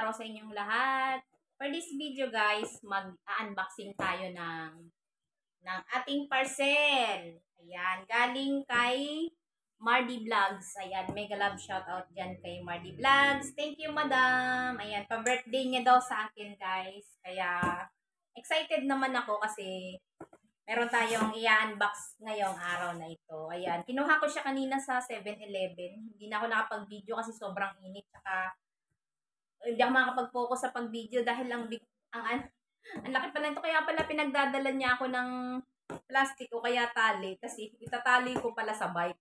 araw sa inyong lahat. For this video guys, mag-unboxing tayo ng ating parcel. Ayan, galing kay Mardy Vlogs. Ayan, mega love shoutout dyan kay Mardy Vlogs. Thank you, madam. Ayan, pa-birthday niya daw sa akin guys. Kaya, excited naman ako kasi meron tayong i-unbox ngayong araw na ito. Ayan, kinuha ko siya kanina sa 7-Eleven. Hindi na ako nakapag-video kasi sobrang init. Saka, hindi ako makakapag-focus sa pag-video dahil ang laki pala nito. Kaya pala pinagdadala niya ako ng plastic o kaya tali. Kasi itatali ko pala sa bike.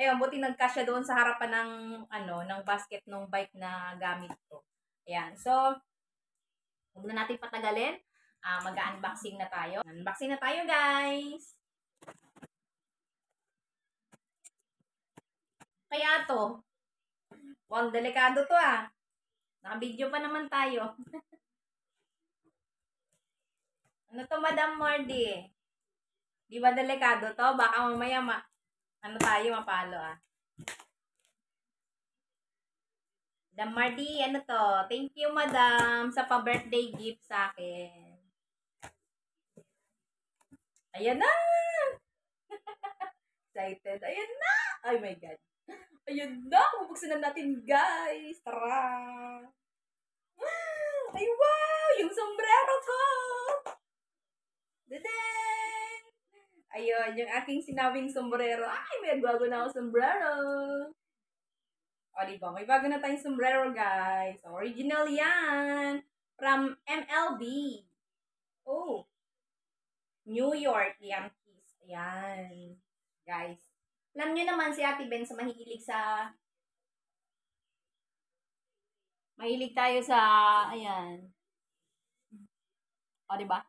Ayun, buti nagkasya doon sa harapan ng basket ng bike na gamit ko. Ayan, so, huwag na natin patagalin. Mag-unboxing na tayo. Unboxing na tayo, guys! Kaya to, well, delikado to Naka-video pa naman tayo. Ano to, Madam Mardy? Di ba delikado to? Baka mamaya mapalo Madam Mardy, ano to? Thank you, Madam, sa pa-birthday gift sa akin. Ayan na! Excited. Ayan na! Oh my God. Ayan na! Bubuksan na natin, guys. Tara! Ay, wow! Yung sombrero ko! Dadan! Ayun, yung aking sinabing sombrero. Ay, may bago na ako sombrero. O, diba? May bago na tayong sombrero, guys. Original yan. From MLB. Oh. New York Yankees. Ayan. Guys. Alam nyo naman si Ate Ben sa mahilig tayo sa, ayan. O, diba?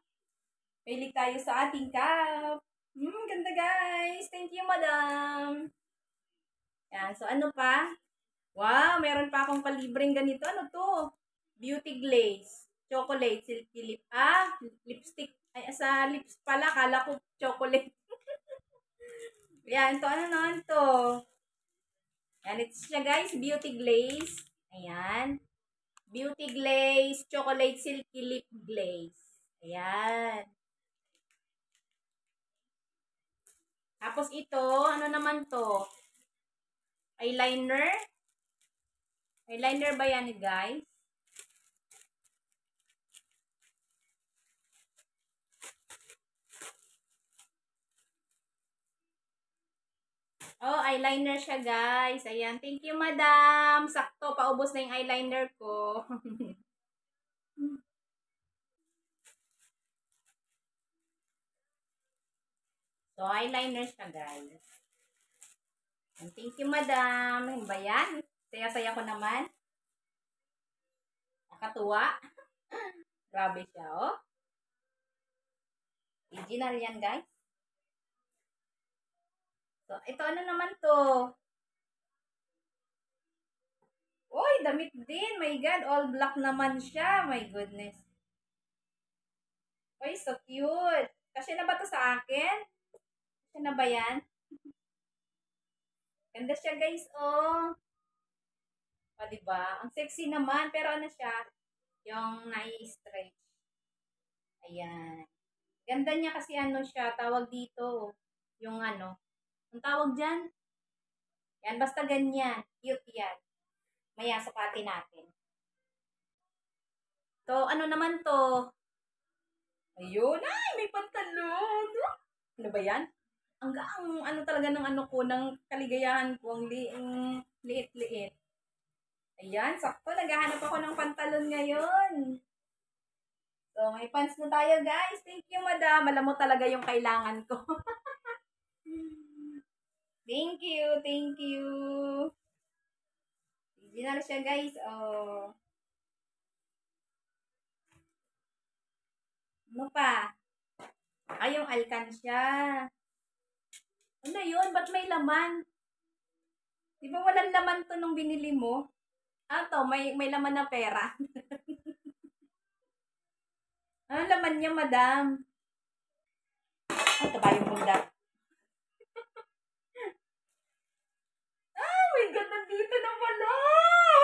Mahilig tayo sa ating cup. Ganda guys. Thank you, madam. Ayan. So, ano pa? Wow, meron pa akong kalibreng ganito. Ano to? Beauty Glaze. Chocolate. Silky lip. Lipstick. Ay, sa lips pala. Kala ko chocolate. Ayan. So, ano naman to? Ayan. Ito siya guys. Beauty Glaze. Ayan. Beauty Glaze. Chocolate Silky Lip Glaze. Ayan. Tapos ito. Ano naman to? Eyeliner. Eyeliner ba yan guys? Oh, eyeliner siya, guys. Ayan. Thank you, madam. Sakto, paubos na yung eyeliner ko. So, eyeliner siya, guys. And thank you, madam. Ano ba yan? Saya-saya ko naman. Nakatuwa. Grabe siya, oh. Original yan, guys. So, ito ano naman to? Uy, damit din. My God, all black naman siya. My goodness. Uy, so cute. Kasi na ba to sa akin? Kasi na ba yan? Ganda siya, guys, oh. O, diba? Ang sexy naman. Pero ano siya? Yung nai-stretch. Ayan. Ganda niya kasi ano siya. Tawag dito. Yung ano. Ang tawag dyan? Yan, basta ganyan. Cute yan. Maya, sukatin natin. So, ano naman to? Ayun. Ay, may pantalon. Ano ba yan? Ang ano talaga ng ano ko, ng kaligayahan ko. Ang liit-liit. Ayan, sakto. Naghahanap ako ng pantalon ngayon. So, may pants na tayo, guys. Thank you, madam. Alam mo talaga yung kailangan ko. Thank you, thank you. Original siya, guys. Oh. Ano pa? Ay, yung alkansya. Ano yun? Ba't may laman? Di ba walang laman to nung binili mo? To, may laman na pera. Ano laman niya, madam? Ito ba yung bunda? My God, nandito na pala!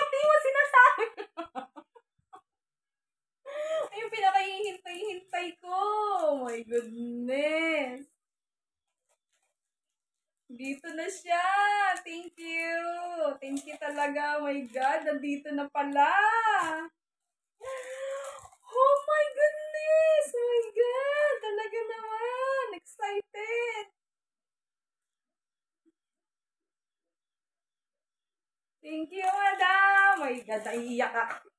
Hindi mo sinasabi. my goodness. Dito na siya. Thank you. Thank you talaga. Oh my God, nandito na pala. Oh my goodness. Oh my God. Talaga naman. Excited. Thank you, madam. Oh my God, naiiyak ako.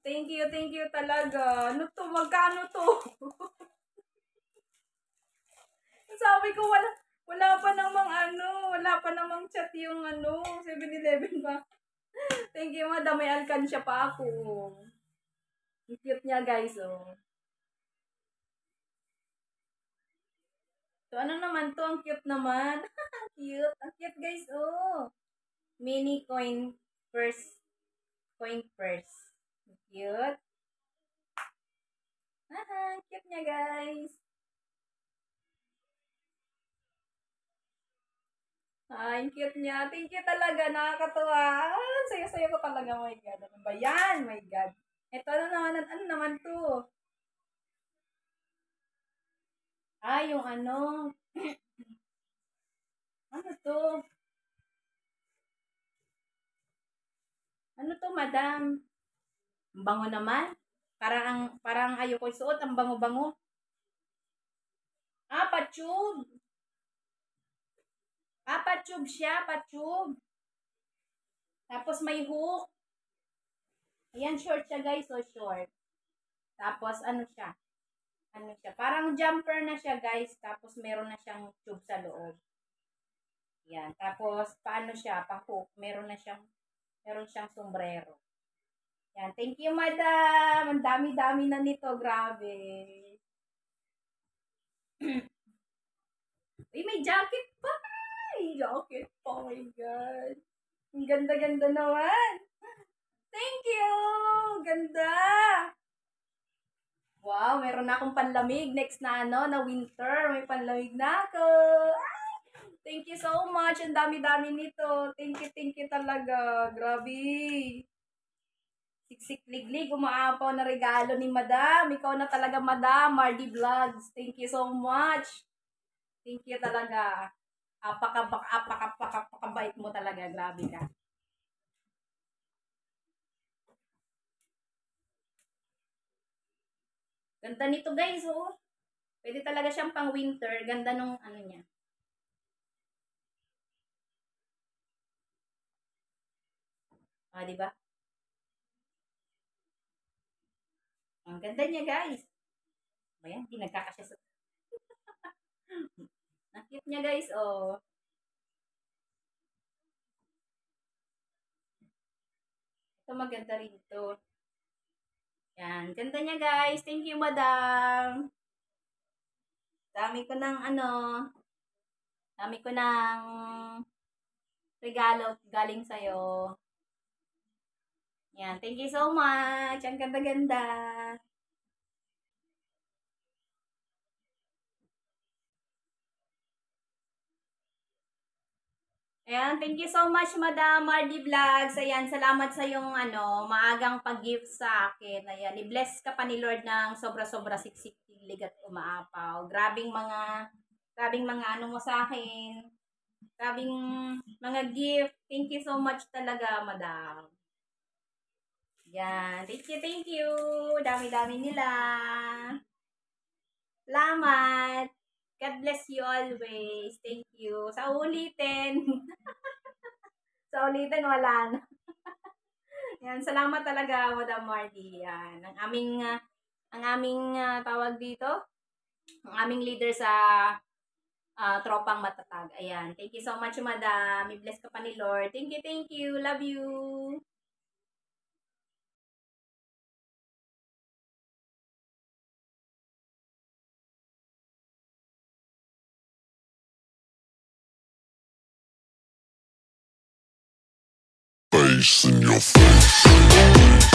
Thank you talaga. Ano to? Magkano to? Sabi ko, wala pa namang wala pa namang chat yung 7-Eleven pa. Thank you, madam. May alkansya pa ako. Ang cute niya, guys, oh. So, ano naman to? Ang cute naman. Ang cute. Ang cute, guys, oh. Mini coin purse. Coin purse. Ang cute. Ang cute niya, guys. Ang cute niya. Thank you talaga. Nakakatuwa. Saya-saya ko talaga. Oh my God. Ano ba yan? My God. Ito, ano naman to? Yung ano to? Ano to, madam? Ang bango naman. Parang ayoko isuot. Ang bango-bango. Patube. Patube siya. Patube. Tapos may hook. Ayan, short siya, guys. So, short. Tapos, ano siya? Parang jumper na siya, guys. Tapos, meron na siyang tube sa loob. Yan. Tapos, paano siya? Pa-hook. Meron siyang sombrero. Yan. Thank you, madam. Ang dami-dami na nito. Grabe. Uy, may jacket pa. May jacket pa. Oh my God. Ang ganda-ganda naman. Thank you. Ganda. Wow, meron na akong panlamig. Next na na winter. May panlamig na ako. Thank you so much. Ang dami-dami nito. Thank you talaga. Grabe. Siksik-liglig. Umaapaw na regalo ni madam. Ikaw na talaga, madam. Mardy Vlogs. Thank you so much. Thank you talaga. Apakabait mo talaga. Grabe ka. Ganda nito, guys, oh. Pwede talaga siyang pang winter. Ganda nung niya. Di ba? Ang ganda niya, guys. Ayan, hindi nagkakasya sa... Ang cute niya, guys, oh. Ito, maganda rin ito. Yan, ganda niya, guys. Thank you, madam. Dami ko ng regalo galing sa'yo. Yan, thank you so much. Ang ganda-ganda. Ayan, thank you so much, Madam Mardy Vlogs. Ayan, salamat sa yung maagang pag-gift sa akin. Ayan, i-bless ka pa ni Lord ng sobra-sobra siksik, tiglig at umaapaw. Grabing mga mo sa akin. Grabing mga gift. Thank you so much talaga, Madam. Yan, thank you. Dami-dami nila. Salamat. God bless you always. Thank you. Sa ulitin. Sa ulitin, wala na. Yan, salamat talaga, Madam Mardy. Yan, ang aming tawag dito, ang aming leader sa tropang matatag. Ayan, thank you so much, Madam. I-bless ka pa ni Lord. Thank you. Love you. Face in your face.